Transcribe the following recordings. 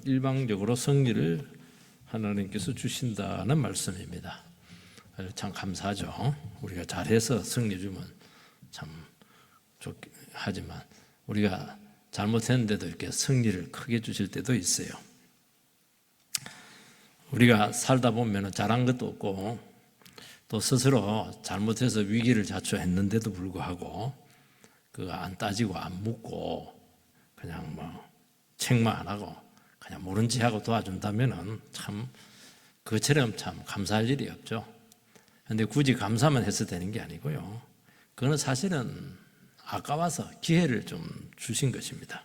일방적으로 승리를 하나님께서 주신다는 말씀입니다. 참 감사하죠. 우리가 잘해서 승리 주면 참 좋긴 하지만 우리가 잘못했는데도 이렇게 승리를 크게 주실 때도 있어요. 우리가 살다 보면 잘한 것도 없고 또 스스로 잘못해서 위기를 자초했는데도 불구하고 그거 안 따지고 안 묻고 그냥 뭐 책만 안 하고 그냥 모른 체 하고 도와준다면은 참 그것처럼 참 감사할 일이 없죠. 그런데 굳이 감사만 해서 되는 게 아니고요. 그거는 사실은 아까워서 기회를 좀 주신 것입니다.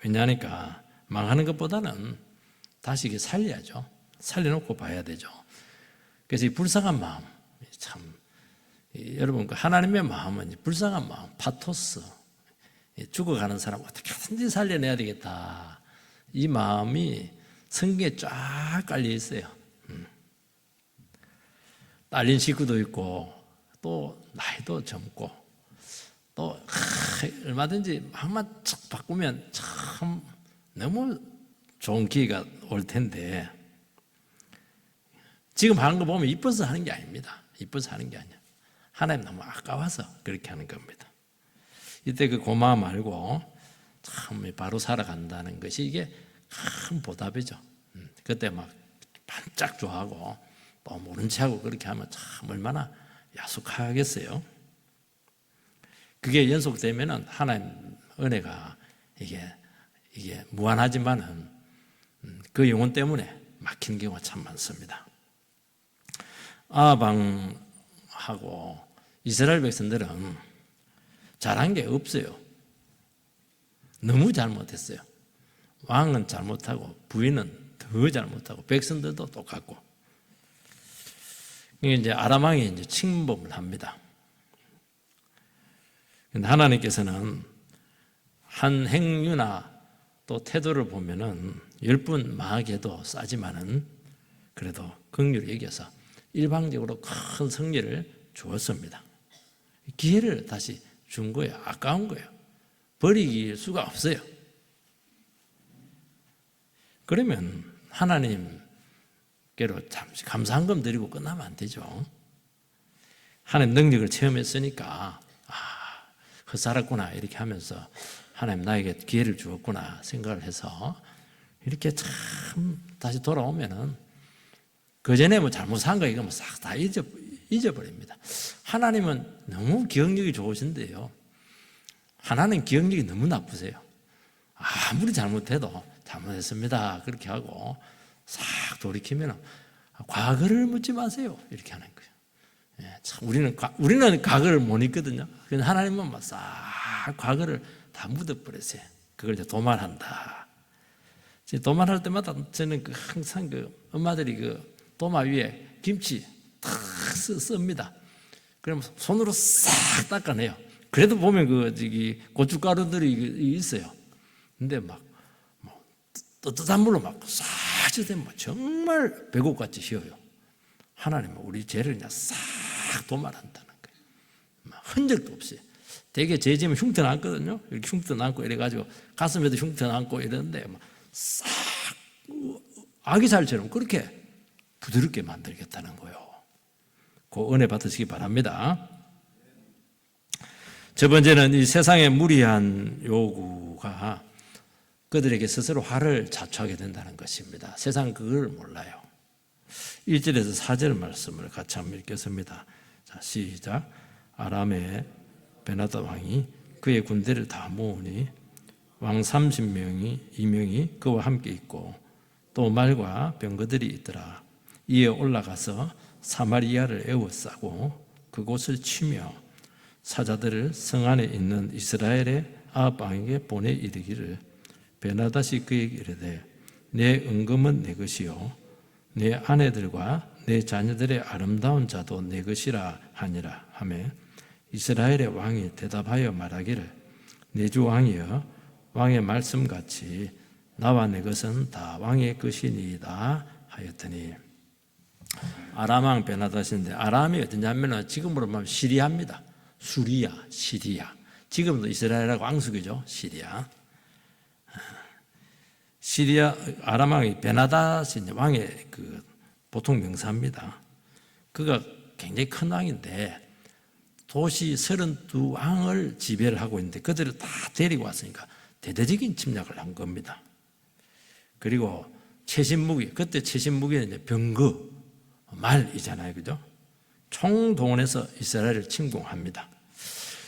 왜냐하니까 망하는 것보다는 다시 이게 살려야죠. 살려놓고 봐야 되죠. 그래서 이 불쌍한 마음, 참 여러분 하나님의 마음은 불쌍한 마음, 파토스, 죽어가는 사람 어떻게든지 살려내야 되겠다. 이 마음이 성경에 쫙 깔려 있어요. 딸린 식구도 있고 또 나이도 젊고 또 얼마든지 마음만 척 바꾸면 참 너무 좋은 기회가 올 텐데 지금 하는 거 보면 이뻐서 하는 게 아닙니다. 이뻐서 하는 게 아니야. 하나님 너무 아까워서 그렇게 하는 겁니다. 이때 그 고마움 알고 참 바로 살아간다는 것이 이게 큰 보답이죠. 그때 막 반짝 좋아하고 또 모른 체하고 그렇게 하면 참 얼마나 야속하겠어요. 그게 연속되면은 하나님 은혜가 이게 무한하지만은 그 영혼 때문에 막히는 경우가 참 많습니다. 아방하고 이스라엘 백성들은 잘한 게 없어요. 너무 잘못했어요. 왕은 잘못하고 부인은 더 잘못하고 백성들도 똑같고. 이제 아람 왕이 이제 침범을 합니다. 근데 하나님께서는 한 행위나 또 태도를 보면은 10분 망하게 해도 싸지만은 그래도 긍휼히 여겨서 일방적으로 큰 승리를 주었습니다. 기회를 다시 준 거예요. 아까운 거예요. 버릴 수가 없어요. 그러면 하나님께로 잠시 감사한금 드리고 끝나면 안 되죠. 하나님 능력을 체험했으니까 헛살았구나 이렇게 하면서 하나님 나에게 기회를 주었구나 생각을 해서 이렇게 참 다시 돌아오면은 그전에 뭐 잘못한 거 이거 뭐 싹 다 잊어버립니다. 하나님은 너무 기억력이 좋으신데요. 하나님 기억력이 너무 나쁘세요. 아무리 잘못해도 잘못했습니다 그렇게 하고 싹 돌이키면 과거를 묻지 마세요 이렇게 하는 거예요. 참 우리는 과거를 못 잊거든요. 근데 하나님은 막 싹 과거를 다 묻어버렸어요. 그걸 이제 도말한다. 도말할 때마다 저는 항상 엄마들이 도마 위에 김치 탁 씁니다. 그러면 손으로 싹 닦아내요. 그래도 보면 고춧가루들이 있어요. 근데 막 뜨뜻한 물로 막 싹 씻으면 정말 배꼽같이 쉬어요. 하나님은 우리 죄를 그냥 싹 도말한다는 거예요. 흔적도 없이. 되게 죄 지으면 흉터 남거든요. 이렇게 흉터 남고 이래가지고 가슴에도 흉터 남고 이러는데 싹 아기살처럼 그렇게 부드럽게 만들겠다는 거예요. 그 은혜 받으시기 바랍니다. 첫 번째는 이 세상의 무리한 요구가 그들에게 스스로 화를 자초하게 된다는 것입니다. 세상은 그걸 몰라요. 1절에서 4절 말씀을 같이 한번 읽겠습니다. 자, 시작. 아람의 베나다 왕이 그의 군대를 다 모으니 왕 30명이 그와 함께 있고 또 말과 병거들이 있더라. 이에 올라가서 사마리아를 에워싸고 그곳을 치며 사자들을 성 안에 있는 이스라엘의 아합 왕에게 보내 이르기를 베나닷이 그에게 이르되 내 은금은 내 것이요 내 아내들과 내 자녀들의 아름다운 자도 내 것이라 하니라 하매 이스라엘의 왕이 대답하여 말하기를 내 주 왕이여 왕의 말씀같이 나와 내 것은 다 왕의 것이니이다 하였더니 아람 왕 베나닷인데 아람이 어떠냐면 지금으로 말하면 시리아입니다. 시리아. 지금도 이스라엘하고 앙숙이죠. 시리아. 시리아 아람 왕이 베나닷이 왕의 그 보통 명사입니다. 그가 굉장히 큰 왕인데 도시 32왕을 지배를 하고 있는데 그들을 다 데리고 왔으니까 대대적인 침략을 한 겁니다. 그리고 최신 무기, 그때 최신 무기는 이제 병거, 말이잖아요. 그죠? 총동원해서 이스라엘을 침공합니다.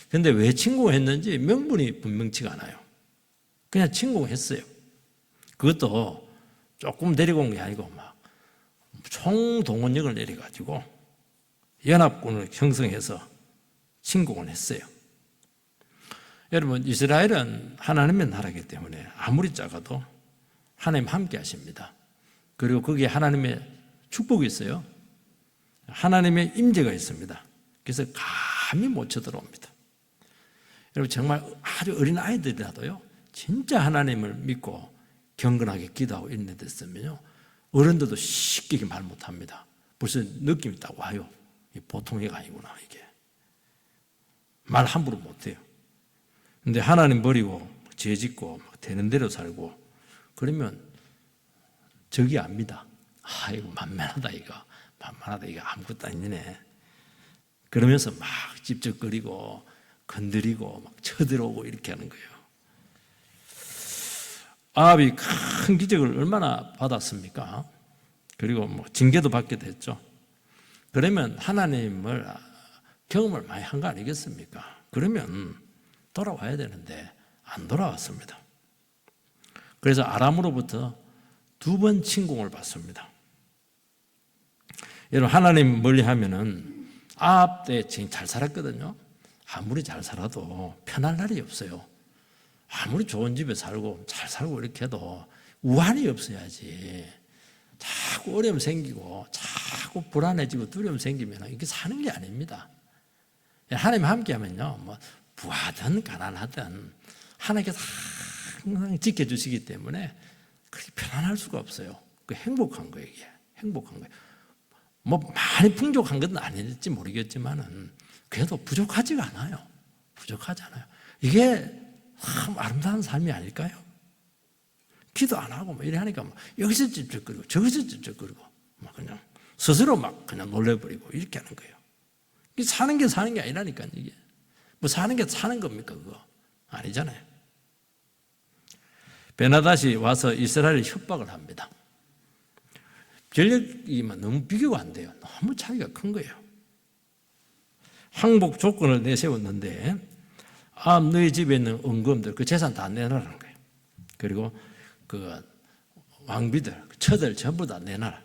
그런데 왜 침공했는지 명분이 분명치가 않아요. 그냥 침공했어요. 그것도 조금 데리고 온 게 아니고 막 총동원력을 내려가지고 연합군을 형성해서 침공을 했어요. 여러분, 이스라엘은 하나님의 나라이기 때문에 아무리 작아도 하나님 함께 하십니다. 그리고 거기에 하나님의 축복이 있어요. 하나님의 임재가 있습니다. 그래서 감히 못 쳐들어옵니다. 여러분, 정말 아주 어린 아이들이라도요, 진짜 하나님을 믿고 경건하게 기도하고 이런 데 됐으면요, 어른들도 쉽게 말 못합니다. 벌써 느낌이 딱 와요. 보통 애가 아니구나, 이게. 말 함부로 못해요. 근데 하나님 버리고 죄 짓고 되는 대로 살고 그러면 적이 압니다. 아, 이거 만만하다, 이거. 만만하다, 이거 아무것도 아니네. 그러면서 막 찝쩍거리고 건드리고 막 쳐들어오고 이렇게 하는 거예요. 아합이 큰 기적을 얼마나 받았습니까? 그리고 뭐 징계도 받게 됐죠. 그러면 하나님을 경험을 많이 한 거 아니겠습니까? 그러면 돌아와야 되는데 안 돌아왔습니다. 그래서 아람으로부터 2번 침공을 받습니다. 여러분, 하나님 멀리 하면은 아합 때 잘 살았거든요. 아무리 잘 살아도 편할 날이 없어요. 아무리 좋은 집에 살고 잘 살고 이렇게 해도 우환이 없어야지. 자꾸 어려움 생기고 자꾸 불안해지고 두려움 생기면 이게 사는 게 아닙니다. 하나님 함께 하면요, 뭐 부하든 가난하든 하나님께서 항상 지켜주시기 때문에 그렇게 편안할 수가 없어요. 그 행복한 거예요, 이게. 행복한 거예요. 뭐 많이 풍족한 건 아닐지 모르겠지만은 그래도 부족하지가 않아요. 부족하지 않아요. 이게 참 아름다운 삶이 아닐까요? 기도 안 하고 뭐 이래 하니까 막 여기서 찝쩍거리고 저기서 찝쩍거리고 막 그냥 스스로 막 그냥 놀래버리고 이렇게 하는 거예요. 이게 사는 게 아니라니까, 이게. 뭐 사는 게 사는 겁니까, 그거? 아니잖아요. 베나닷이 와서 이스라엘을 협박을 합니다. 전력이 너무 비교가 안 돼요. 너무 차이가 큰 거예요. 항복 조건을 내세웠는데 너희 집에 있는 은금들 그 재산 다 내놔라는 거예요. 그리고 그 왕비들, 처들 전부 다 내놔라.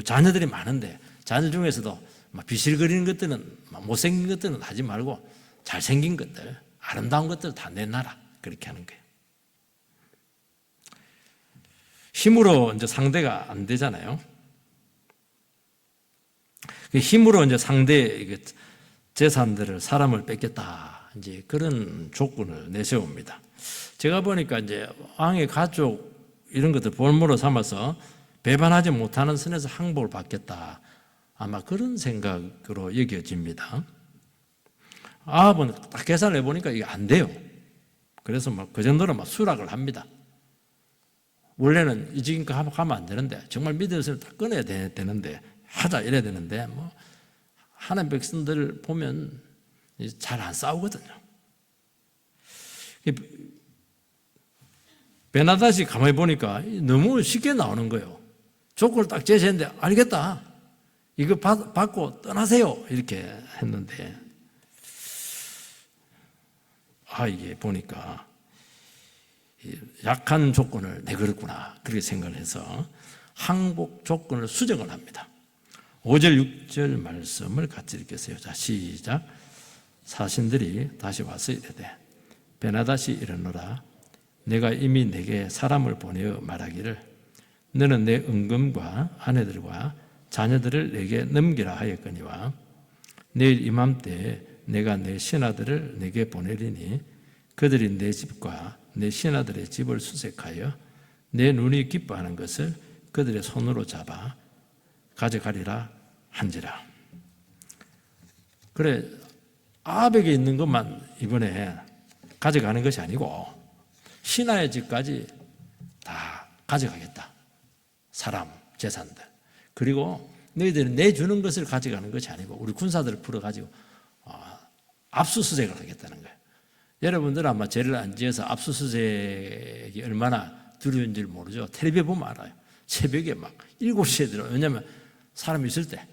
자녀들이 많은데 자녀 중에서도 막 비실거리는 것들은, 막 못생긴 것들은 하지 말고 잘생긴 것들, 아름다운 것들 다 내놔라. 그렇게 하는 거예요. 힘으로 이제 상대가 안 되잖아요. 힘으로 이제 상대의 재산들을, 사람을 뺏겠다, 이제 그런 조건을 내세웁니다. 제가 보니까 이제 왕의 가족 이런 것들 볼모로 삼아서 배반하지 못하는 선에서 항복을 받겠다, 아마 그런 생각으로 여겨집니다. 아합은 딱 계산을 해보니까 이게 안 돼요. 그래서 막 그 정도로 막 수락을 합니다. 원래는 이 지금껏 하면 안 되는데, 정말 믿음을 다 끊어야 되는데, 하자 이래야 되는데, 뭐 하나님 백성들 보면 잘 안 싸우거든요. 베나닷이 가만히 보니까 너무 쉽게 나오는 거예요. 조건을 딱 제시했는데, 알겠다, 이거 받고 떠나세요, 이렇게 했는데, 이게 보니까 약한 조건을 내걸었구나, 그렇게 생각을 해서 항복 조건을 수정을 합니다. 5절 6절 말씀을 같이 읽겠어요. 자, 시작. 사신들이 다시 와서 이르되 베나닷이 이르노라, 내가 이미 내게 사람을 보내어 말하기를 너는 내 은금과 아내들과 자녀들을 내게 넘기라 하였거니와 내일 이맘때에 내가 내 신하들을 내게 보내리니 그들이 내 집과 내 신하들의 집을 수색하여 내 눈이 기뻐하는 것을 그들의 손으로 잡아 가져가리라 한지라. 그래, 아합에게 있는 것만 이번에 가져가는 것이 아니고 신하의 집까지 다 가져가겠다. 사람, 재산들. 그리고 너희들이 내주는 것을 가져가는 것이 아니고 우리 군사들을 풀어가지고 압수수색을 하겠다는 거예요. 여러분들 아마 죄를 안 지어서 압수수색이 얼마나 두려운지 모르죠. 텔레비에 보면 알아요. 새벽에 막 7시에 들어. 왜냐하면 사람이 있을 때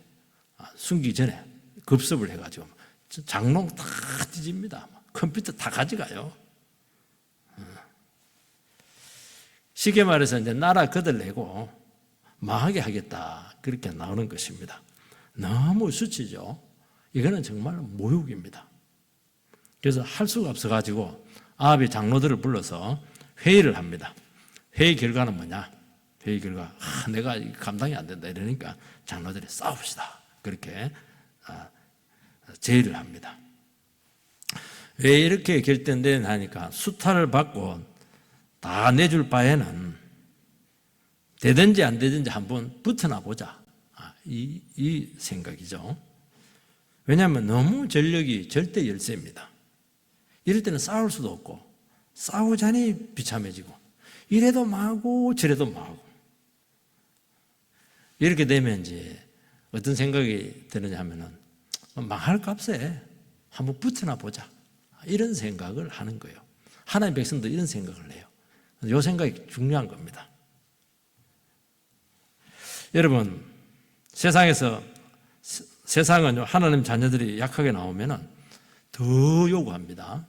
숨기기 전에 급습을 해가지고 장롱 다 뒤집니다. 컴퓨터 다 가져가요. 쉽게 말해서 이제 나라 거들내고 망하게 하겠다. 그렇게 나오는 것입니다. 너무 수치죠. 이거는 정말 모욕입니다. 그래서 할 수가 없어가지고 아합이 장로들을 불러서 회의를 합니다. 회의 결과는 뭐냐? 회의 결과 내가 감당이 안 된다 이러니까 장로들이 싸웁시다. 그렇게 제의를 합니다. 왜 이렇게 결정되나니까 수탈을 받고 다 내줄 바에는 되든지 안 되든지 한번 붙어나 보자. 이 생각이죠. 왜냐하면 너무 전력이 절대 열세입니다. 이럴 때는 싸울 수도 없고 싸우자니 비참해지고 이래도 망하고 저래도 망하고 이렇게 되면 이제 어떤 생각이 드느냐 하면은 망할 값에 한번 붙어나 보자. 이런 생각을 하는 거예요. 하나님의 백성도 이런 생각을 해요. 이 생각이 중요한 겁니다. 여러분, 세상은 하나님 자녀들이 약하게 나오면은 더 요구합니다.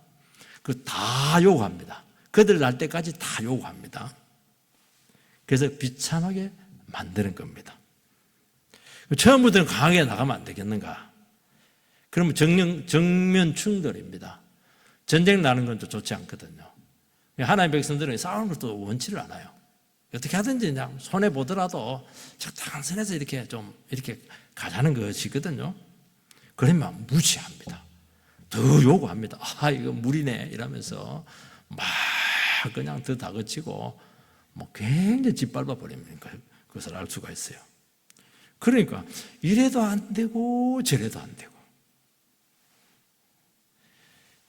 다 요구합니다. 그들 날 때까지 다 요구합니다. 그래서 비참하게 만드는 겁니다. 처음부터는 강하게 나가면 안 되겠는가? 그러면 정면 충돌입니다. 전쟁 나는 건 또 좋지 않거든요. 하나님의 백성들은 싸우는 것도 원치를 않아요. 어떻게 하든지 그냥 손해 보더라도 적당한 선에서 이렇게 가자는 것이거든요. 그러면 무시합니다. 더 요구합니다. 이거 무리네 이러면서 막 그냥 더 다그치고 굉장히 짓밟아 버리면 그것을 알 수가 있어요. 그러니까 이래도 안 되고 저래도 안 되고.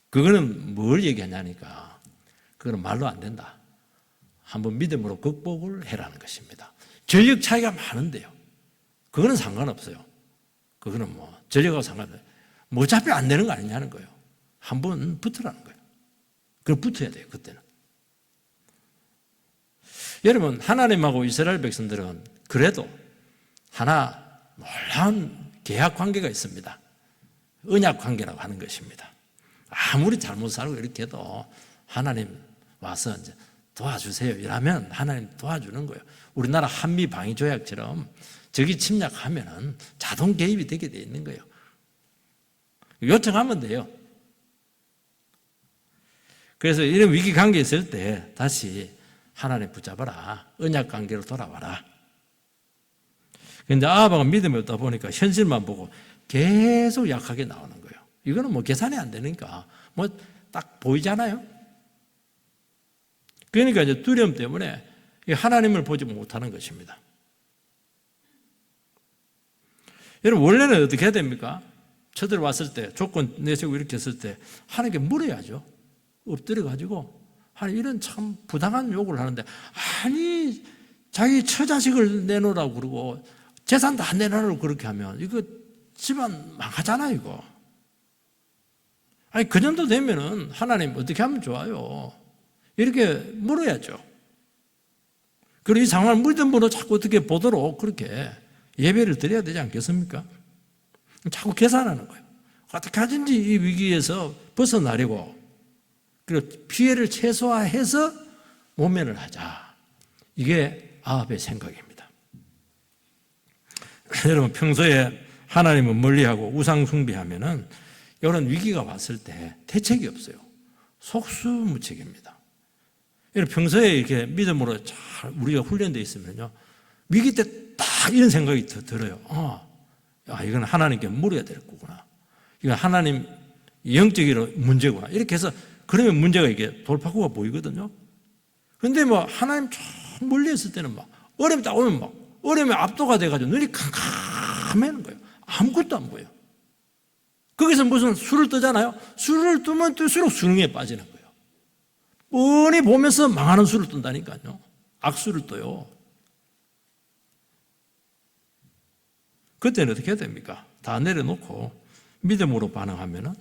그거는 뭘 얘기하냐니까 그거는 말로 안 된다. 한번 믿음으로 극복을 해라는 것입니다. 전력 차이가 많은데요. 그거는 상관없어요. 그거는 전력하고 상관없어요. 어차피 안 되는 거 아니냐는 거예요. 한번 붙으라는 거예요. 그럼 붙어야 돼요. 그때는. 여러분, 하나님하고 이스라엘 백성들은 그래도 하나 놀라운 계약 관계가 있습니다. 언약 관계라고 하는 것입니다. 아무리 잘못 살고 이렇게 해도 하나님 와서 이제 도와주세요 이러면 하나님 도와주는 거예요. 우리나라 한미방위조약처럼 적이 침략하면은 자동 개입이 되게 돼 있는 거예요. 요청하면 돼요. 그래서 이런 위기 관계에 있을 때 다시 하나님 붙잡아라. 언약 관계로 돌아와라. 그런데 아합은 믿음이 없다 보니까 현실만 보고 계속 약하게 나오는 거예요. 이거는 계산이 안 되니까 딱 보이잖아요. 그러니까 이제 두려움 때문에 하나님을 보지 못하는 것입니다. 여러분, 원래는 어떻게 해야 됩니까? 쳐들어왔을 때, 조건 내세우고 이렇게 했을 때 하나님께 물어야죠. 엎드려가지고 하나님 이런 참 부당한 요구를 하는데 아니 자기 처자식을 내놓으라고 그러고 재산 다 내놓으라고 그렇게 하면 이거 집안 망하잖아요 이거. 아니 그 정도 되면은 하나님 어떻게 하면 좋아요? 이렇게 물어야죠. 그리고 이 상황을 믿음으로 자꾸 어떻게 보도록 그렇게 예배를 드려야 되지 않겠습니까? 자꾸 계산하는 거예요. 어떻게 하든지 이 위기에서 벗어나려고 그리고 피해를 최소화해서 모면을 하자. 이게 아합의 생각입니다. 여러분 평소에 하나님을 멀리하고 우상 숭배하면은 이런 위기가 왔을 때 대책이 없어요. 속수무책입니다. 여러분 평소에 이렇게 믿음으로 잘 우리가 훈련되어 있으면요 위기 때 딱 이런 생각이 들어요. 이건 하나님께 물어야 될 거구나. 이건 하나님 영적으로 문제구나. 이렇게 해서 그러면 문제가 이게 돌파구가 보이거든요. 그런데 하나님 저 멀리 있을 때는 어려움이 딱 오면 어려움에 압도가 돼가지고 눈이 캄캄해는 거예요. 아무것도 안 보여요. 거기서 무슨 술을 뜨잖아요. 술을 뜨면 뜰수록 수능에 빠지는 거예요. 뻔히 보면서 망하는 술을 뜬다니까요. 악수를 떠요. 그때는 어떻게 해야 됩니까? 다 내려놓고 믿음으로 반응하면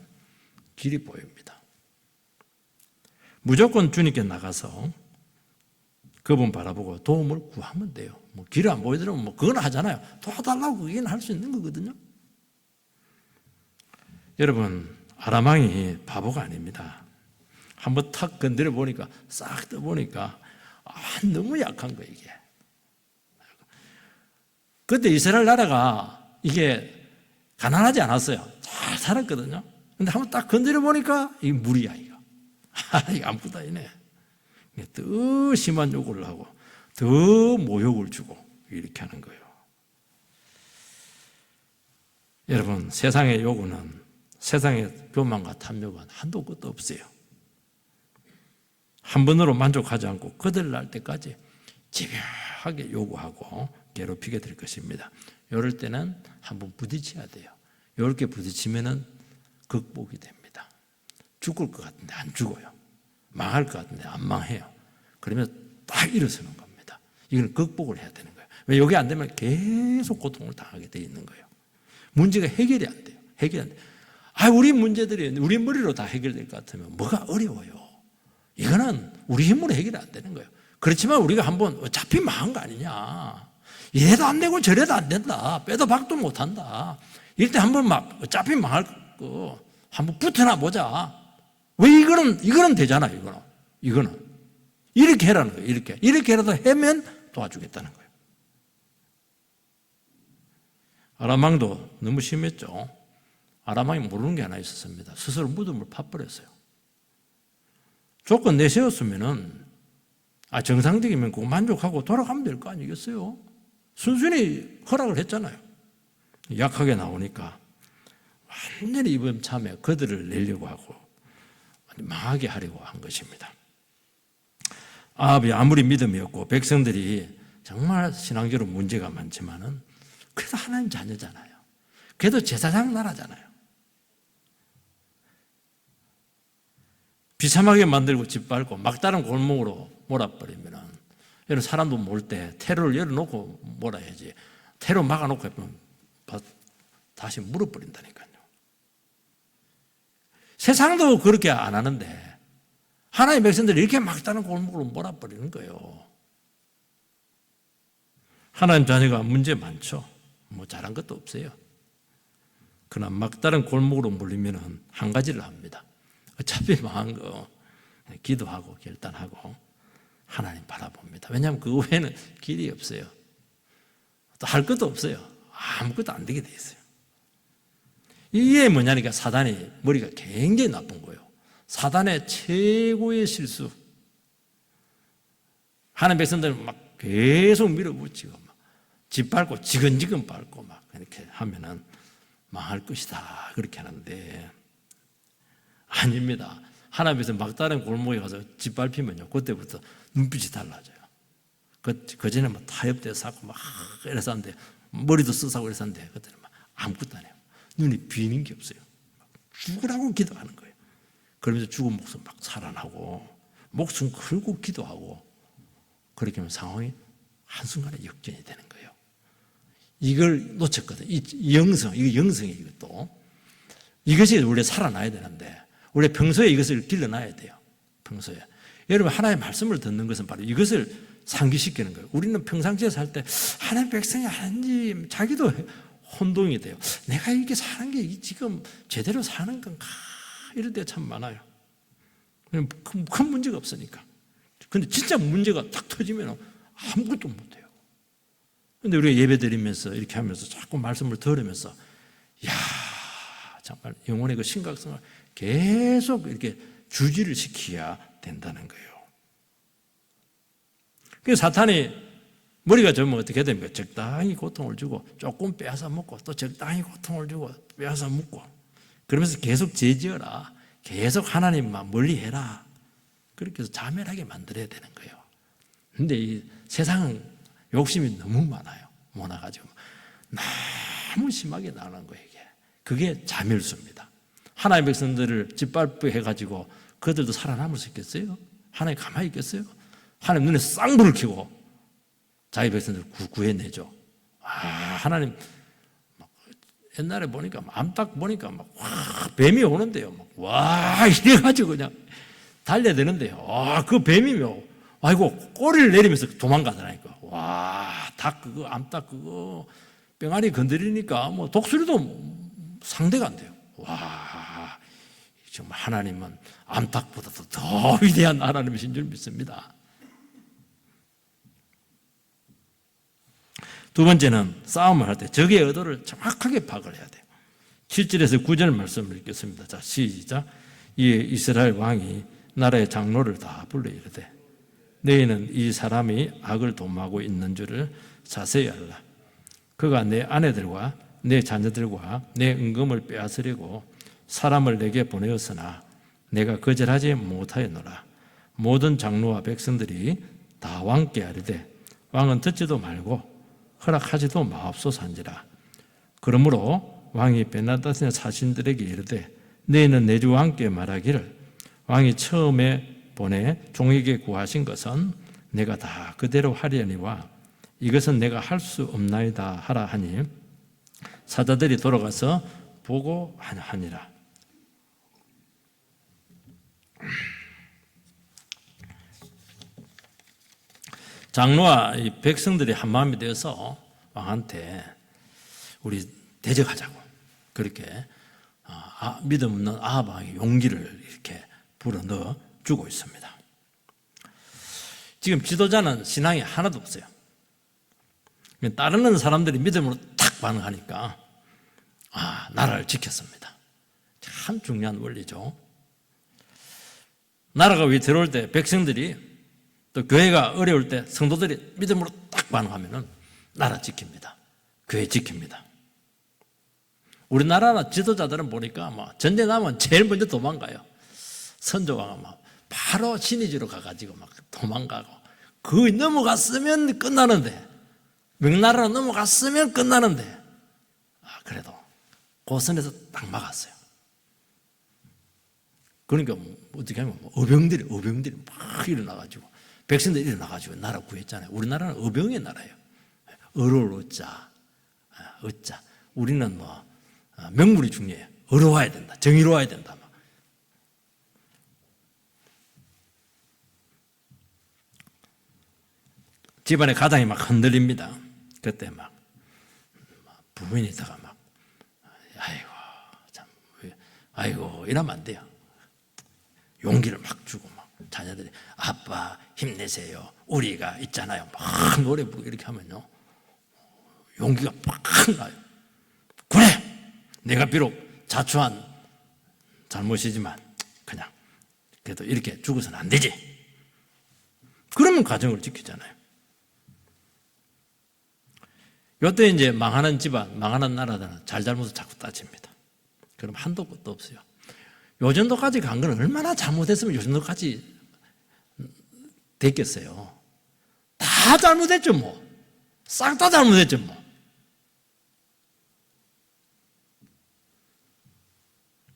길이 보입니다. 무조건 주님께 나가서 그분 바라보고 도움을 구하면 돼요. 뭐 길을 안 보이더라면 뭐 그건 하잖아요. 도와달라고 그게 할 수 있는 거거든요. 여러분, 아람왕이 바보가 아닙니다. 한번 탁 건드려 보니까 싹 떠 보니까 너무 약한 거예요, 이게. 그때 이스라엘 나라가 이게 가난하지 않았어요. 잘 살았거든요. 근데 한번 딱 건드려 보니까 이게 물이야, 이거. 이게 아무것도 아니네. 더 심한 요구를 하고 더 모욕을 주고 이렇게 하는 거예요. 여러분, 세상의 요구는, 세상의 교만과 탐욕은 한도 끝도 없어요. 한 번으로 만족하지 않고 거들날 때까지 집요하게 요구하고 괴롭히게 될 것입니다. 이럴 때는 한번 부딪혀야 돼요. 이렇게 부딪히면은 극복이 됩니다. 죽을 것 같은데 안 죽어요. 망할 것 같은데 안 망해요. 그러면 딱 일어서는 겁니다. 이걸 극복을 해야 되는 거예요. 왜 여기 안 되면 계속 고통을 당하게 돼 있는 거예요. 문제가 해결이 안 돼요. 해결이 안 돼요. 우리 문제들이 우리 머리로 다 해결될 것 같으면 뭐가 어려워요. 이거는 우리 힘으로 해결이 안 되는 거예요. 그렇지만 우리가 한번 어차피 망한 거 아니냐. 이래도 안 되고 저래도 안 된다. 빼도 박도 못 한다. 이럴 때 한번 막 어차피 망할 거 한번 붙어나 보자. 왜 이거는 되잖아요. 이거는 이렇게 해라는 거예요. 이렇게라도 하면 도와주겠다는 거예요. 아람왕도 너무 심했죠. 아람왕이 모르는 게 하나 있었습니다. 스스로 무덤을 파버렸어요. 조건 내세웠으면은 정상적이면 그거 만족하고 돌아가면 될 거 아니겠어요? 순순히 허락을 했잖아요. 약하게 나오니까 완전히 이번 참에 그들을 내려고 하고 망하게 하려고 한 것입니다. 아합이 아무리 믿음이었고 백성들이 정말 신앙적으로 문제가 많지만은 그래도 하나님 자녀잖아요. 그래도 제사장 나라잖아요. 비참하게 만들고 짓밟고 막다른 골목으로 몰아버리면은, 여러분 사람도 몰 때 테러를 열어놓고 몰아야지. 테러 막아놓고 하면 다시 물어버린다니까요. 세상도 그렇게 안 하는데 하나님의 백성들이 이렇게 막다른 골목으로 몰아버리는 거예요. 하나님 자녀가 문제 많죠. 뭐 잘한 것도 없어요. 그러나 막다른 골목으로 몰리면 한 가지를 합니다. 어차피 망한 거 기도하고 결단하고 하나님 바라봅니다. 왜냐하면 그 외에는 길이 없어요. 또 할 것도 없어요. 아무것도 안 되게 돼 있어요. 이게 뭐냐니까 사단이 머리가 굉장히 나쁜 거예요. 사단의 최고의 실수. 하나님 백성들은 막 계속 밀어붙이고 막 짓밟고 지근지근 밟고 막 이렇게 하면은 망할 것이다 그렇게 하는데 아닙니다. 하나님께서 막다른 골목에 가서 짓밟히면요 그때부터 눈빛이 달라져요. 그 전에 막 타협돼서 하고 막 이래서 하는데 머리도 쓰사고 이래서 하는데 그때는 막 아무것도 안 해요. 눈이 비는 게 없어요. 죽으라고 기도하는 거예요. 그러면서 죽은 목숨 막 살아나고 목숨 걸고 기도하고 그렇게 하면 상황이 한순간에 역전이 되는 거예요. 이걸 놓쳤거든. 이 영성, 이거 영성이에요, 이것도. 이것이 원래 살아나야 되는데, 원래 평소에 이것을 길러놔야 돼요. 평소에. 여러분, 하나님의 말씀을 듣는 것은 바로 이것을 상기시키는 거예요. 우리는 평상시에 살 때, 하나님 백성이 하나님, 자기도 혼동이 돼요. 내가 이렇게 사는 게 지금 제대로 사는 건가? 이럴 때 참 많아요. 큰 문제가 없으니까. 근데 진짜 문제가 탁 터지면 아무것도 못해요. 근데 우리가 예배 드리면서 이렇게 하면서 자꾸 말씀을 들으면서, 이야, 정말 영혼의 그 심각성을 계속 이렇게 주지를 시켜야 된다는 거예요. 그래서 사탄이 머리가 좋으면 어떻게 됩니까? 적당히 고통을 주고 조금 빼앗아 먹고 또 적당히 고통을 주고 빼앗아 먹고 그러면서 계속 죄지어라. 계속 하나님만 멀리 해라. 그렇게 해서 자멸하게 만들어야 되는 거예요. 근데 이 세상은 욕심이 너무 많아가지고 너무 심하게 나오는 거예요, 이게. 그게 자멸수입니다. 하나님의 백성들을 짓밟게 해가지고 그들도 살아남을 수 있겠어요? 하나님 가만히 있겠어요? 하나님 눈에 쌍불을 켜고 자기 백성들을 구해내죠. 하나님 옛날에 보니까 암탉 보니까 막 뱀이 오는데요. 와 이래가지고 그냥 달려드는데요. 그 뱀이며 아이고 꼬리를 내리면서 도망가더라니까. 와 닭 그거 암탉 그거 병아리 건드리니까 뭐 독수리도 상대가 안 돼요. 와 정말 하나님은 암탉보다도 더 위대한 하나님이신 줄 믿습니다. 두 번째는 싸움을 할 때 적의 의도를 정확하게 파악을 해야 돼요. 7절에서 9절 말씀을 읽겠습니다. 자, 시작. 이에 이스라엘 왕이 나라의 장로를 다 불러 이르되 너희는 이 사람이 악을 도모하고 있는 줄을 자세히 알라. 그가 내 아내들과 내 자녀들과 내 은금을 빼앗으려고 사람을 내게 보내었으나 내가 거절하지 못하였노라. 모든 장로와 백성들이 다 왕께 아뢰되 왕은 듣지도 말고 허락하지도 마옵소서 한지라. 그러므로 왕이 베나닷의 사신들에게 이르되 너희는 내 주 왕께 말하기를 왕이 처음에 보내 종에게 구하신 것은 내가 다 그대로 하려니와 이것은 내가 할 수 없나이다 하라 하니 사자들이 돌아가서 보고하니라. 장로와 이 백성들이 한마음이 되어서 왕한테 우리 대적하자고 그렇게 믿음 없는 아합 왕의 용기를 이렇게 불어넣어 주고 있습니다. 지금 지도자는 신앙이 하나도 없어요. 따르는 사람들이 믿음으로 탁 반응하니까 나라를 지켰습니다. 참 중요한 원리죠. 나라가 위 들어올 때 백성들이 또 교회가 어려울 때 성도들이 믿음으로 딱 반응하면 나라 지킵니다. 교회 지킵니다. 우리나라 지도자들은 보니까 전쟁 나면 제일 먼저 도망가요. 선조가 바로 신의지로 가가지고 도망가고 거의 넘어갔으면 끝나는데 명나라로 넘어갔으면 끝나는데 그래도 고선에서 딱 막았어요. 그러니까 어떻게 하면 어병들이 막 일어나가지고 백성들이 일어나가지고 나라 구했잖아요. 우리나라는 어병의 나라예요. 어를 얻자, 얻자. 우리는 명분이 중요해요. 어려워야 된다, 정의로워야 된다. 집안의 가장이 막 흔들립니다. 그때 부인이다가 아이고 이러면 안 돼요. 용기를 막 주고 자녀들이 아빠 힘내세요. 우리가 있잖아요. 막 노래 부르고 이렇게 하면요. 용기가 팍 나요. 그래! 내가 비록 자초한 잘못이지만 그냥 그래도 이렇게 죽어서는 안 되지. 그러면 가정을 지키잖아요. 요때 이제 망하는 집안, 망하는 나라들은 잘잘못을 자꾸 따집니다. 그럼 한도 끝도 없어요. 요 정도까지 간 건 얼마나 잘못했으면 요 정도까지 됐겠어요. 다 잘못했죠 뭐. 싹 다 잘못했죠 뭐.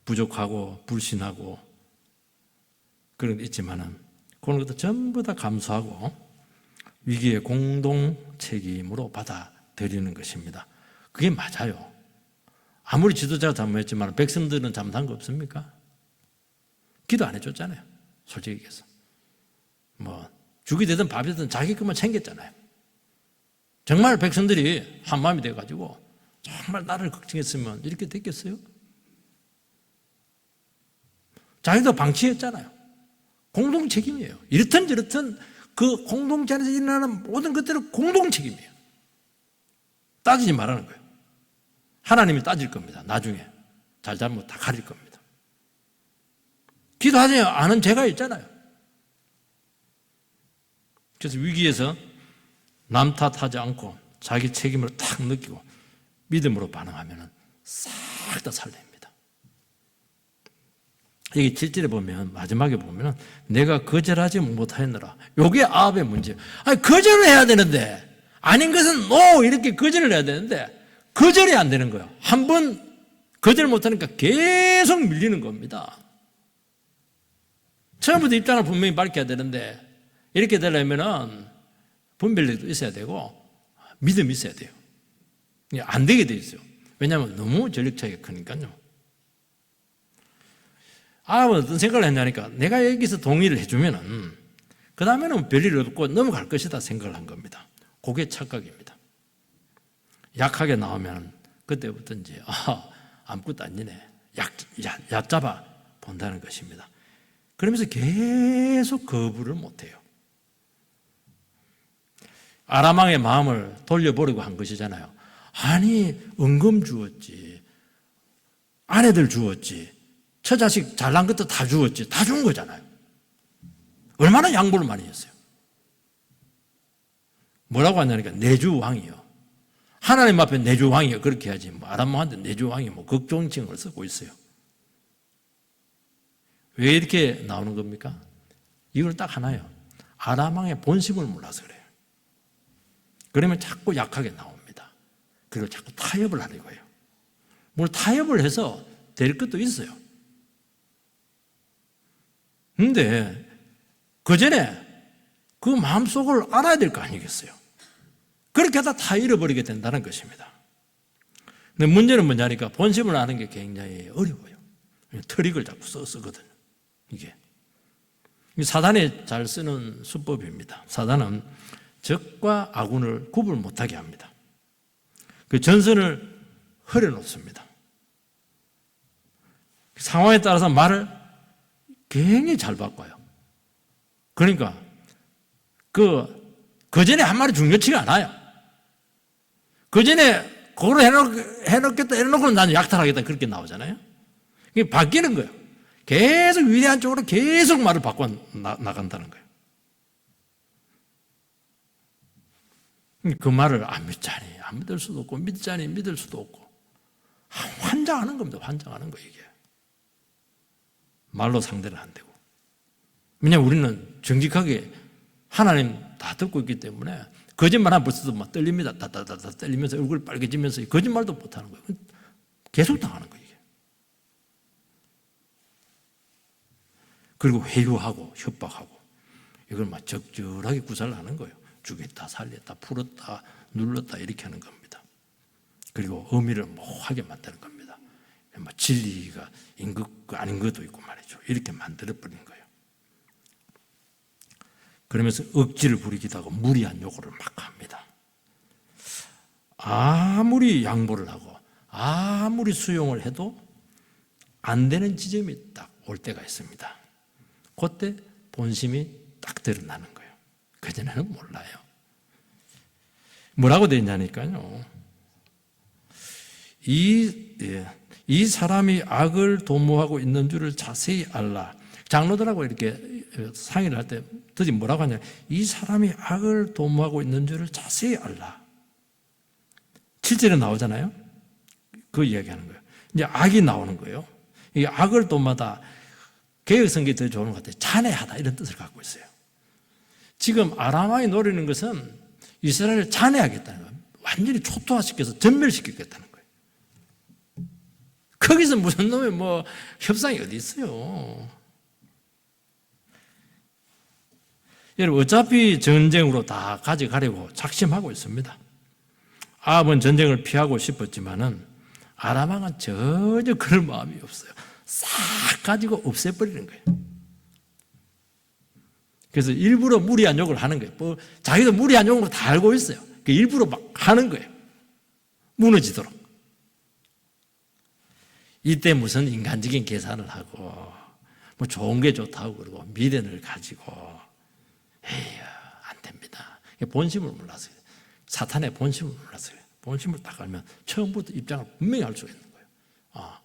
부족하고 불신하고 그런 게 있지만은 그런 것도 전부 다 감수하고 위기의 공동 책임으로 받아들이는 것입니다. 그게 맞아요. 아무리 지도자가 잘못했지만 백성들은 잘못한 거 없습니까? 기도 안 해줬잖아요. 솔직히 얘기해서. 죽이 되든 밥이 되든 자기 것만 챙겼잖아요. 정말 백성들이 한마음이 돼가지고 정말 나를 걱정했으면 이렇게 됐겠어요? 자기도 방치했잖아요. 공동 책임이에요. 이렇든 저렇든 그 공동체 안에서 일어나는 모든 것들은 공동 책임이에요. 따지지 말라는 거예요. 하나님이 따질 겁니다. 나중에 잘잘못 다 가릴 겁니다. 기도하지 않은 죄가 있잖아요. 그래서 위기에서 남 탓하지 않고 자기 책임을 탁 느끼고 믿음으로 반응하면 싹 다 살립니다. 여기 7절에 보면 마지막에 보면 내가 거절하지 못하였노라. 이게 아합의 문제예요. 거절을 해야 되는데 아닌 것은 노 이렇게 거절을 해야 되는데 거절이 안 되는 거예요. 한 번 거절 못하니까 계속 밀리는 겁니다. 처음부터 입장을 분명히 밝혀야 되는데 이렇게 되려면은 분별력도 있어야 되고 믿음이 있어야 돼요. 안 되게 돼 있어요. 왜냐하면 너무 전력 차이가 크니까요. 어떤 생각을 했냐니까 내가 여기서 동의를 해주면은 그 다음에는 별일 없고 넘어갈 것이다 생각을 한 겁니다. 그게 착각입니다. 약하게 나오면 그때부터 이제 아무것도 아니네. 얕잡아 본다는 것입니다. 그러면서 계속 거부를 못해요. 아람왕의 마음을 돌려보려고 한 것이잖아요. 아니 은금 주었지, 아내들 주었지, 처자식 잘난 것도 다 주었지, 다 준 거잖아요. 얼마나 양보를 많이 했어요. 뭐라고 하냐니까 내주왕이요. 하나님 앞에 내주왕이요. 그렇게 해야지. 아람왕한테 내주왕이 극존칭을 쓰고 있어요. 왜 이렇게 나오는 겁니까? 이건 딱 하나예요. 아람왕의 본심을 몰라서 그래요. 그러면 자꾸 약하게 나옵니다. 그리고 자꾸 타협을 하려고 해요. 뭘 타협을 해서 될 것도 있어요. 근데 그 전에 그 마음속을 알아야 될 거 아니겠어요? 그렇게 하다 다 잃어버리게 된다는 것입니다. 근데 문제는 뭐냐니까 본심을 아는 게 굉장히 어려워요. 트릭을 자꾸 쓰거든요. 이게 사단이 잘 쓰는 수법입니다. 사단은 적과 아군을 구분 못하게 합니다. 그 전선을 흐려놓습니다. 상황에 따라서 말을 굉장히 잘 바꿔요. 그러니까 그 전에 한 말이 중요치가 않아요. 그 전에 그걸 해놓겠다, 해놓고 나는 약탈하겠다 그렇게 나오잖아요. 이게 바뀌는 거예요. 계속 위대한 쪽으로 계속 말을 바꿔 나간다는 거예요. 그 말을 안 믿자니 안 믿을 수도 없고 믿자니 믿을 수도 없고 환장하는 겁니다. 환장하는 거예요. 이게 말로 상대는 안 되고. 왜냐하면 우리는 정직하게 하나님 다 듣고 있기 때문에 거짓말 하면 벌써도 막 떨립니다. 다다다다 떨리면서 얼굴 빨개지면서 거짓말도 못하는 거예요. 계속 당하는 거예요. 이게. 그리고 회유하고 협박하고 이걸 막 적절하게 구사를 하는 거예요. 죽였다 살렸다 풀었다 눌렀다 이렇게 하는 겁니다. 그리고 의미를 모호하게 만드는 겁니다. 진리가 인것 아닌 것도 있고 말이죠. 이렇게 만들어버리는 거예요. 그러면서 억지를 부리기도 하고 무리한 요구를 막 합니다. 아무리 양보를 하고 아무리 수용을 해도 안 되는 지점이 딱 올 때가 있습니다. 그때 본심이 딱 드러나는 거예요. 그전에는 몰라요. 뭐라고 되어 있냐니까요. 이 사람이 악을 도모하고 있는 줄을 자세히 알라. 장로들하고 이렇게 상의를 할 때 드디 뭐라고 하냐. 이 사람이 악을 도모하고 있는 줄을 자세히 알라. 7절에 나오잖아요. 그 이야기하는 거예요. 이제 악이 나오는 거예요. 이 악을 도마다 개혁성경이 더 좋은 것 같아요. 잔해하다 이런 뜻을 갖고 있어요. 지금 아람왕이 노리는 것은 이스라엘을 잔해하겠다는 거예요. 완전히 초토화시켜서 전멸시키겠다는 거예요. 거기서 무슨 놈의 협상이 어디 있어요. 여러분 어차피 전쟁으로 다 가져가려고 작심하고 있습니다. 아합은 전쟁을 피하고 싶었지만은 아람왕은 전혀 그럴 마음이 없어요. 싹 가지고 없애버리는 거예요. 그래서 일부러 무리한 욕을 하는 거예요. 자기도 무리한 욕으로 다 알고 있어요. 일부러 막 하는 거예요. 무너지도록. 이때 무슨 인간적인 계산을 하고 좋은 게 좋다고 그러고 미련을 가지고 안 됩니다. 본심을 몰라서요. 사탄의 본심을 몰라서요. 본심을 딱 알면 처음부터 입장을 분명히 알 수가 있는 거예요.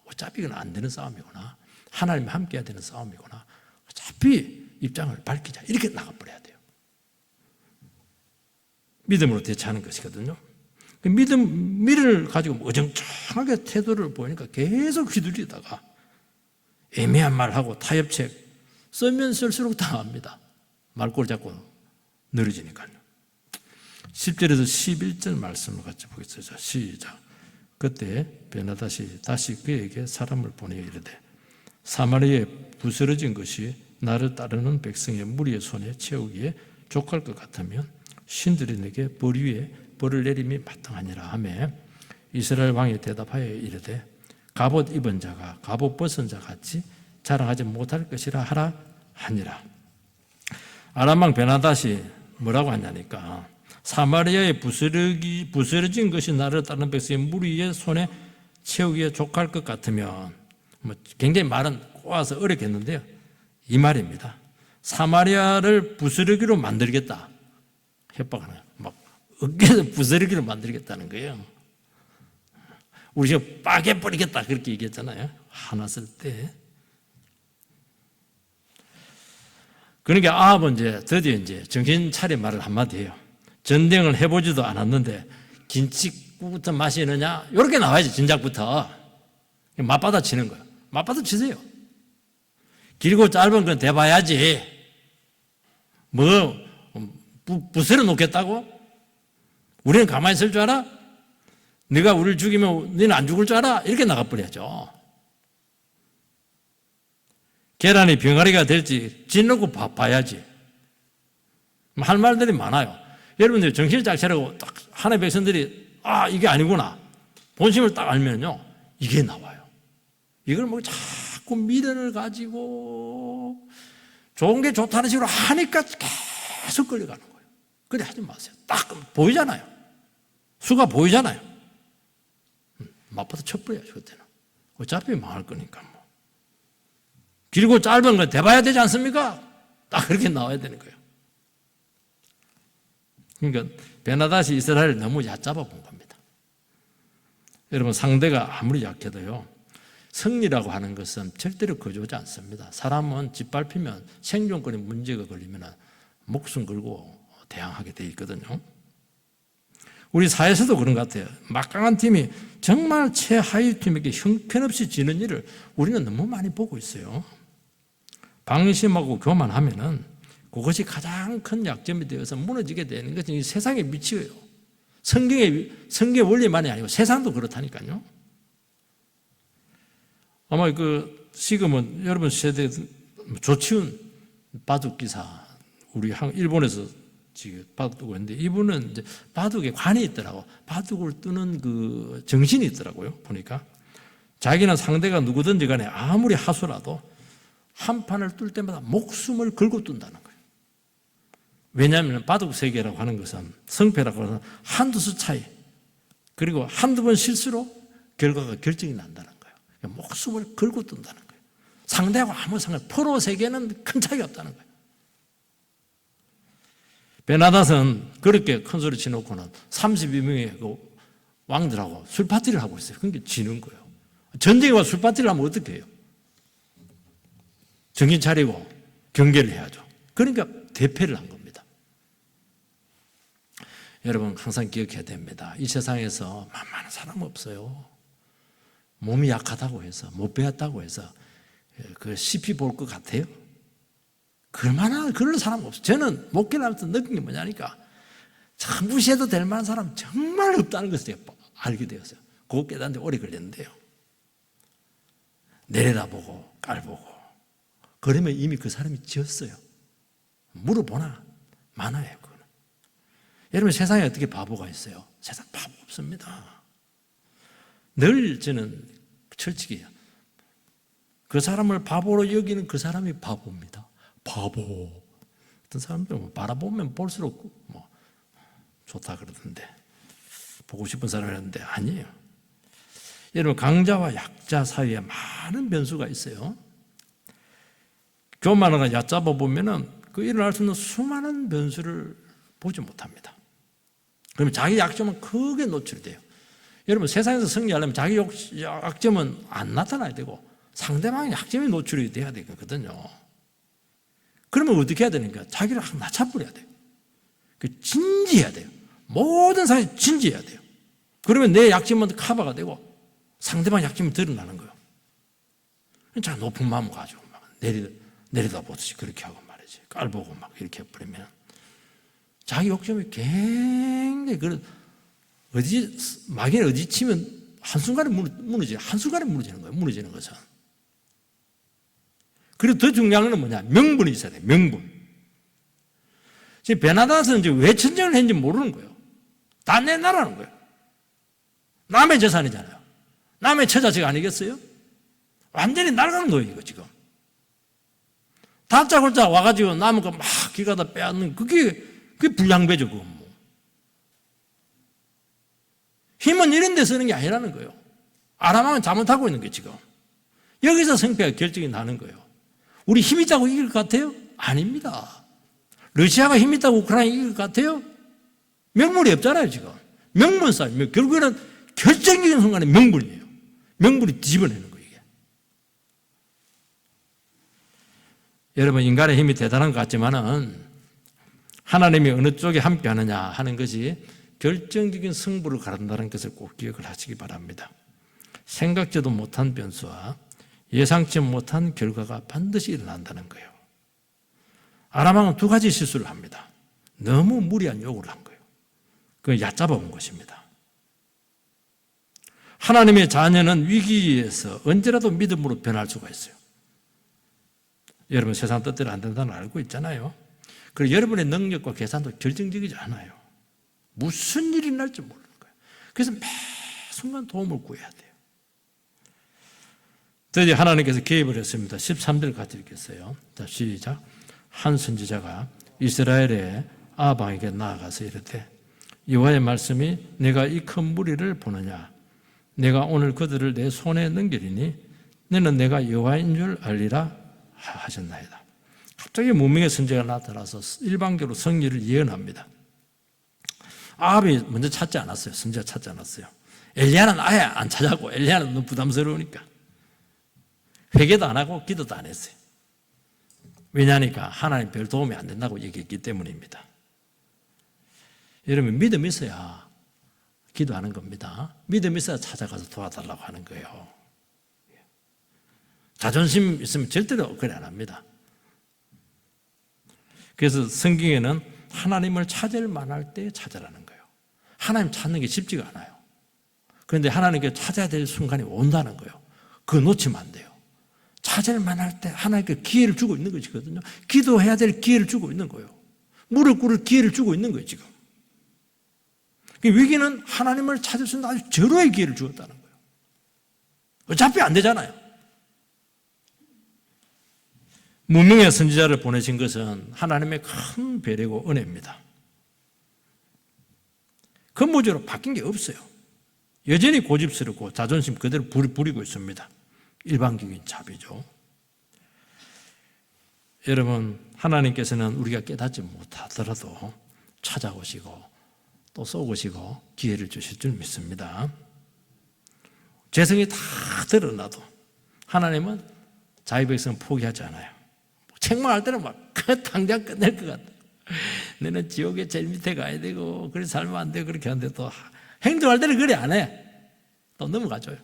어차피 이건 안 되는 싸움이구나. 하나님이 함께 해야 되는 싸움이구나. 어차피 입장을 밝히자. 이렇게 나가버려야 돼요. 믿음으로 대처하는 것이거든요. 믿음을 가지고 어정쩡하게 태도를 보이니까 계속 휘둘리다가 애매한 말하고 타협책 쓰면 쓸수록 당합니다. 말꼬리 잡고 늘어지니까요. 10절에서 11절 말씀을 같이 보겠습니다. 시작. 그때 베나다시 다시 그에게 사람을 보내어 이르되 사마리아에 부스러진 것이 나를 따르는 백성의 무리의 손에 채우기에 족할 것 같으면 신들이 내게 벌 위에 벌을 내림이 마땅하니라 하며 이스라엘 왕이 대답하여 이르되 갑옷 입은 자가 갑옷 벗은 자 같이 자랑하지 못할 것이라 하라 하니라. 아람 왕 베나닷이 뭐라고 하냐니까 사마리아에 부스러진 것이 나를 따르는 백성의 무리의 손에 채우기에 족할 것 같으면 굉장히 말은 꼬아서 어렵겠는데요. 이 말입니다. 사마리아를 부스러기로 만들겠다. 협박하는 막 어깨에서 부스러기로 만들겠다는 거예요. 우리 지금 빠개버리겠다 그렇게 얘기했잖아요. 화났을 때. 그러니까 아합은 드디어 정신 차린 말을 한마디 해요. 전쟁을 해보지도 않았는데 김치국부터 마시느냐? 이렇게 나와야지 진작부터. 맞받아 치는 거예요. 맞받아 치세요. 길고 짧은 건 대봐야지. 부스러 놓겠다고? 우리는 가만히 있을 줄 알아? 네가 우리를 죽이면 너는 안 죽을 줄 알아? 이렇게 나가버려야죠. 계란이 병아리가 될지 짓놓고 봐야지. 할 말들이 많아요. 여러분들 정신을 딱 차리고 딱 하나의 백성들이 이게 아니구나. 본심을 딱 알면요. 이게 나와요. 이걸 자꾸 미련을 가지고 좋은 게 좋다는 식으로 하니까 계속 끌려가는 거예요. 그래 하지 마세요. 딱 보이잖아요. 수가 보이잖아요. 맞받아 쳐버려야죠. 그때는. 어차피 망할 거니까 뭐. 길고 짧은 거 대봐야 되지 않습니까? 딱 그렇게 나와야 되는 거예요. 그러니까 베나닷이 이스라엘을 너무 얕잡아 본 겁니다. 여러분 상대가 아무리 약해도요. 승리라고 하는 것은 절대로 거저오지 않습니다. 사람은 짓밟히면 생존권에 문제가 걸리면 목숨 걸고 대항하게 돼 있거든요. 우리 사회에서도 그런 것 같아요. 막강한 팀이 정말 최하위 팀에게 형편없이 지는 일을 우리는 너무 많이 보고 있어요. 방심하고 교만하면은 그것이 가장 큰 약점이 되어서 무너지게 되는 것이 세상의 미치예요. 성경의 원리만이 아니고 세상도 그렇다니까요. 아마 지금은 여러분 세대 조치훈 바둑 기사 우리 일본에서 지금 바둑 두고 있는데 이분은 이제 바둑에 관이 있더라고. 바둑을 뜨는 정신이 있더라고요. 보니까 자기는 상대가 누구든지 간에 아무리 하수라도 한 판을 뚫을 때마다 목숨을 걸고 뜬다는 거예요. 왜냐하면 바둑 세계라고 하는 것은 성패라고 하는 한두 수 차이 그리고 한두 번 실수로 결과가 결정이 난다는 거예요. 목숨을 걸고 뜬다는 거예요. 상대하고 아무 상관 프로 세계는 큰 차이가 없다는 거예요. 베나닷은 그렇게 큰 소리 치놓고는 32명의 왕들하고 술 파티를 하고 있어요. 그러니까 지는 거예요. 전쟁에 와서 술 파티를 하면 어떻게 해요? 정신 차리고 경계를 해야죠. 그러니까 대패를 한 겁니다. 여러분 항상 기억해야 됩니다. 이 세상에서 만만한 사람 없어요. 몸이 약하다고 해서 못 배웠다고 해서 시피 볼 것 같아요? 그만한 그런 사람 없어요. 저는 목회하면서 느낀 게 뭐냐니까 참 무시해도 될 만한 사람 정말 없다는 것을 알게 되었어요. 그거 깨닫는데 오래 걸렸는데요. 내려다보고 깔보고 그러면 이미 그 사람이 지었어요. 물어보나 많아요. 그거는. 여러분 세상에 어떻게 바보가 있어요? 세상 바보 없습니다. 늘 저는 철칙이에요. 그 사람을 바보로 여기는 그 사람이 바보입니다. 바보. 어떤 사람들은 바라보면 볼수록 좋다 그러던데 보고 싶은 사람이었는데 아니에요. 여러분 강자와 약자 사이에 많은 변수가 있어요. 교만하거나 얕잡아 보면은 일어날 수 있는 수많은 변수를 보지 못합니다. 그러면 자기 약점은 크게 노출이 돼요. 여러분 세상에서 승리하려면 자기 약점은 안 나타나야 되고 상대방의 약점이 노출이 돼야 되거든요. 그러면 어떻게 해야 되는가? 자기를 확 낮춰버려야 돼요. 진지해야 돼요. 모든 상황에 진지해야 돼요. 그러면 내 약점은 커버가 되고 상대방 약점이 드러나는 거예요. 자 높은 마음 가지고 막 내려다보듯이 그렇게 하고 말이지. 깔보고 막 이렇게 해버리면 자기 욕심이 굉장히 막연히 어디 치면 한순간에 한순간에 무너지는 것은. 그리고 더 중요한 건 뭐냐? 명분이 있어야 돼. 명분. 지금 베나다스는 지금 왜 전쟁을 했는지 모르는 거예요. 다 내 나라는 거예요. 남의 재산이잖아요. 남의 처자식 아니겠어요? 완전히 날아가는 거예요, 이거 지금. 다짜고짜 와가지고 남은 거 막 기가다 빼앗는 그게 불량배죠, 그거 뭐. 힘은 이런 데 쓰는 게 아니라는 거예요. 아람왕은 잘못하고 있는 게 지금. 여기서 승패가 결정이 나는 거예요. 우리 힘 있다고 이길 것 같아요? 아닙니다. 러시아가 힘 있다고 우크라이나 이길 것 같아요? 명분이 없잖아요, 지금. 명분 싸움. 결국에는 결정적인 순간에 명분이에요. 명분이 뒤집어내는 거예요, 이게. 여러분, 인간의 힘이 대단한 것 같지만은 하나님이 어느 쪽에 함께 하느냐 하는 것이 결정적인 승부를 가른다는 것을 꼭 기억을 하시기 바랍니다. 생각지도 못한 변수와 예상치 못한 결과가 반드시 일어난다는 거예요. 아람왕은 두 가지 실수를 합니다. 너무 무리한 요구를 한 거예요. 그걸 얕잡아 온 것입니다. 하나님의 자녀는 위기에서 언제라도 믿음으로 변할 수가 있어요. 여러분 세상 뜻대로 안 된다는 걸 알고 있잖아요. 그리고 여러분의 능력과 계산도 결정적이지 않아요. 무슨 일이 날지 모르는 거예요. 그래서 매 순간 도움을 구해야 돼요. 드디어 하나님께서 개입을 했습니다. 13절 같이 읽겠어요. 자, 시작. 한 선지자가 이스라엘의 아방에게 나아가서 이르되 여호와의 말씀이 내가 이 큰 무리를 보느냐 내가 오늘 그들을 내 손에 넘기리니 너는 내가 여호와인 줄 알리라 하셨나이다. 갑자기 무명의 선지자가 나타나서 일방적으로 성리를 예언합니다. 아합이 먼저 찾지 않았어요. 선지자 찾지 않았어요. 엘리야는 아예 안 찾아고 엘리야는 너무 부담스러우니까 회개도 안 하고 기도도 안 했어요. 왜냐하니까 하나님 별 도움이 안 된다고 얘기했기 때문입니다. 여러분 믿음 있어야 기도하는 겁니다. 믿음 있어야 찾아가서 도와달라고 하는 거예요. 자존심 있으면 절대로 그래 안 합니다. 그래서 성경에는 하나님을 찾을 만할 때 찾으라는 거예요. 하나님 찾는 게 쉽지가 않아요. 그런데 하나님께 찾아야 될 순간이 온다는 거예요. 그거 놓치면 안 돼요. 찾을 만할 때 하나님께 기회를 주고 있는 것이거든요. 기도해야 될 기회를 주고 있는 거예요. 무릎 꿇을 기회를 주고 있는 거예요, 지금. 위기는 하나님을 찾을 수 있는 아주 절호의 기회를 주었다는 거예요. 어차피 안 되잖아요. 무명의 선지자를 보내신 것은 하나님의 큰 배려고 은혜입니다. 근본적으로 바뀐 게 없어요. 여전히 고집스럽고 자존심 그대로 부리고 있습니다. 일방적인 자비죠. 여러분, 하나님께서는 우리가 깨닫지 못하더라도 찾아오시고 또 쏘고시고 기회를 주실 줄 믿습니다. 죄성이 다 드러나도 하나님은 자기 백성은 포기하지 않아요. 책망할 때는 막 당장 끝낼 것 같아. 너는 지옥의 제일 밑에 가야 되고 그렇게 살면 안 돼 그렇게 하는데 또 행동할 때는 그래 안 해. 또 넘어가줘요.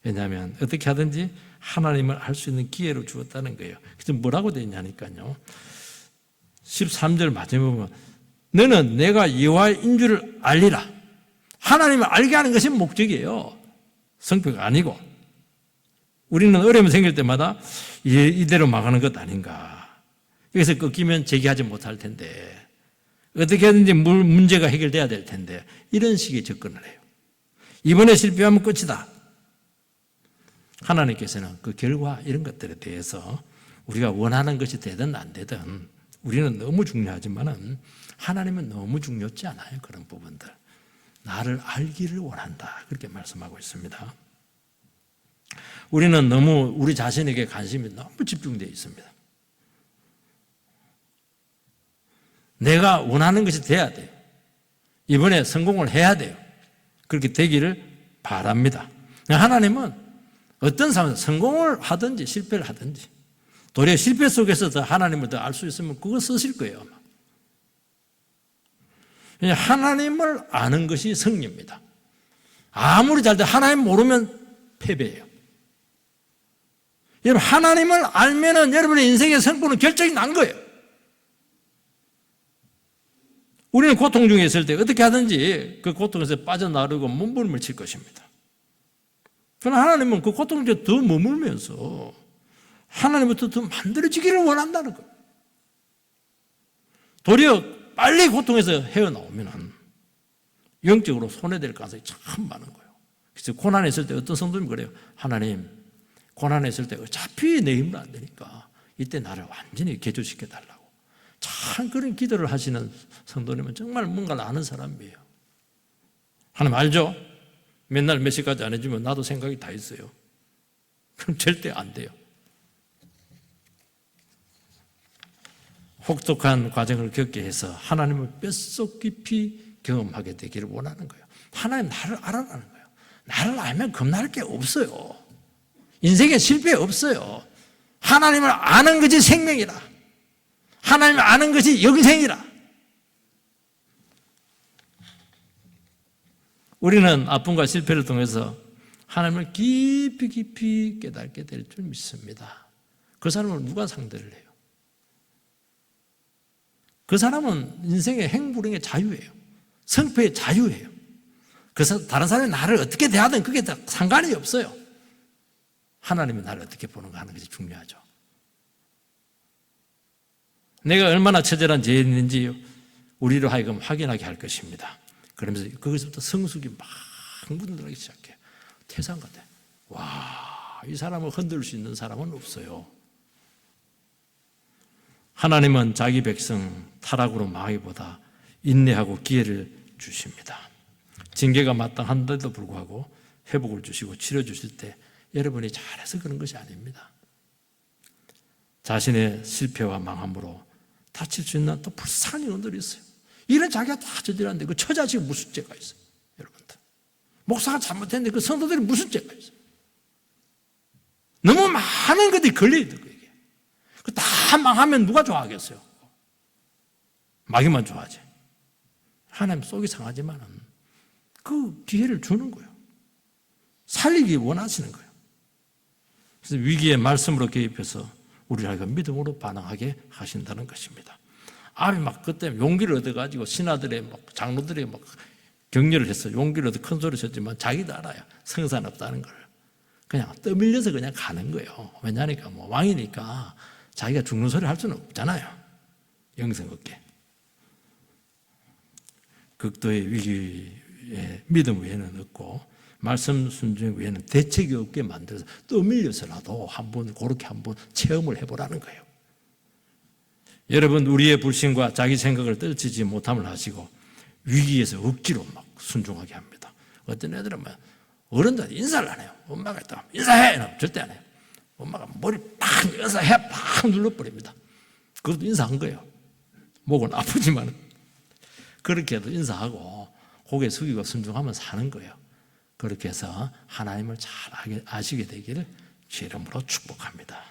왜냐하면 어떻게 하든지 하나님을 알 수 있는 기회를 주었다는 거예요. 그래서 뭐라고 되어 있냐니까요. 13절 마지막에 보면 너는 내가 여호와인 줄 알리라. 하나님을 알게 하는 것이 목적이에요. 성표가 아니고. 우리는 어려움이 생길 때마다 이대로 망하는 것 아닌가. 여기서 꺾이면 재기하지 못할 텐데 어떻게 하든지 문제가 해결돼야 될 텐데 이런 식의 접근을 해요. 이번에 실패하면 끝이다. 하나님께서는 그 결과 이런 것들에 대해서 우리가 원하는 것이 되든 안 되든 우리는 너무 중요하지만은 하나님은 너무 중요하지 않아요. 그런 부분들. 나를 알기를 원한다. 그렇게 말씀하고 있습니다. 우리는 너무 우리 자신에게 관심이 너무 집중되어 있습니다. 내가 원하는 것이 돼야 돼요. 이번에 성공을 해야 돼요. 그렇게 되기를 바랍니다. 하나님은 어떤 상황에서 성공을 하든지 실패를 하든지 도리어 실패 속에서 더 하나님을 더 알 수 있으면 그거 쓰실 거예요. 아마. 하나님을 아는 것이 승리입니다. 아무리 잘 돼 하나님 모르면 패배예요. 여러분 하나님을 알면은 여러분의 인생의 성공은 결정이 난 거예요. 우리는 고통 중에 있을 때 어떻게 하든지 그 고통에서 빠져나오려고 몸부림을 칠 것입니다. 그러나 하나님은 그 고통 중에 더 머물면서 하나님부터 더 만들어지기를 원한다는 거예요. 도리어 빨리 고통에서 헤어나오면 영적으로 손해될 가능성이 참 많은 거예요. 그래서 고난에 있을 때 어떤 성도님 그래요. 하나님, 고난에 있을 때 어차피 내 힘으로 안 되니까 이때 나를 완전히 개조시켜달라고. 참 그런 기도를 하시는 성도님은 정말 뭔가를 아는 사람이에요. 하나님 알죠? 맨날 몇 시까지 안 해주면 나도 생각이 다 있어요. 그럼 절대 안 돼요. 혹독한 과정을 겪게 해서 하나님을 뼛속 깊이 경험하게 되기를 원하는 거예요. 하나님 나를 알아라는 거예요. 나를 알면 겁날 게 없어요. 인생에 실패 없어요. 하나님을 아는 것이 생명이라. 하나님을 아는 것이 영생이라. 우리는 아픔과 실패를 통해서 하나님을 깊이 깊이 깨닫게 될 줄 믿습니다. 그 사람을 누가 상대를 해요? 그 사람은 인생의 행불행의 자유예요. 성패의 자유예요. 그래서 다른 사람이 나를 어떻게 대하든 그게 다 상관이 없어요. 하나님이 나를 어떻게 보는가 하는 것이 중요하죠. 내가 얼마나 처절한 죄인인지 우리로 하여금 확인하게 할 것입니다. 그러면서 거기서부터 성숙이 막 묻어나기 시작해요. 태산 같아. 와, 이 사람을 흔들 수 있는 사람은 없어요. 하나님은 자기 백성 타락으로 망하기보다 인내하고 기회를 주십니다. 징계가 마땅한데도 불구하고 회복을 주시고 치료 주실 때 여러분이 잘해서 그런 것이 아닙니다. 자신의 실패와 망함으로 다칠 수 있는 또 불쌍한 영혼들이 있어요. 이런 자기가 다 저질렀는데 그 처자식이 무슨 죄가 있어요? 여러분들. 목사가 잘못했는데 그 성도들이 무슨 죄가 있어요? 너무 많은 것들이 걸려있는 거예요. 다 망하면 누가 좋아하겠어요? 마귀만 좋아하지. 하나님 속이 상하지만 그 기회를 주는 거예요. 살리기 원하시는 거예요. 그래서 위기의 말씀으로 개입해서 우리를 믿음으로 반응하게 하신다는 것입니다. 아비 막 그때 용기를 얻어가지고 신하들의 막 장로들의 막 격려를 해서 용기를 얻어 큰 소리 쳤지만 자기도 알아요. 성산 없다는 걸. 그냥 떠밀려서 그냥 가는 거예요. 왜냐니까 뭐 왕이니까 자기가 죽는 소리 할 수는 없잖아요. 영생 없게. 극도의 위기에 믿음 외에는 없고 말씀 순종 외에는 대책이 없게 만들어서 떠밀려서라도 한번 그렇게 한번 체험을 해보라는 거예요. 여러분 우리의 불신과 자기 생각을 떨치지 못함을 하시고 위기에서 억지로 막 순종하게 합니다. 어떤 애들은 어른들 인사를 안 해요. 엄마가 있다 인사해! 절대 안 해요. 엄마가 머리 팍 인사해 팍 눌러버립니다. 그것도 인사한 거예요. 목은 아프지만 그렇게 해도 인사하고 고개 숙이고 순종하면 사는 거예요. 그렇게 해서 하나님을 잘 아시게 되기를 주의 이름으로 축복합니다.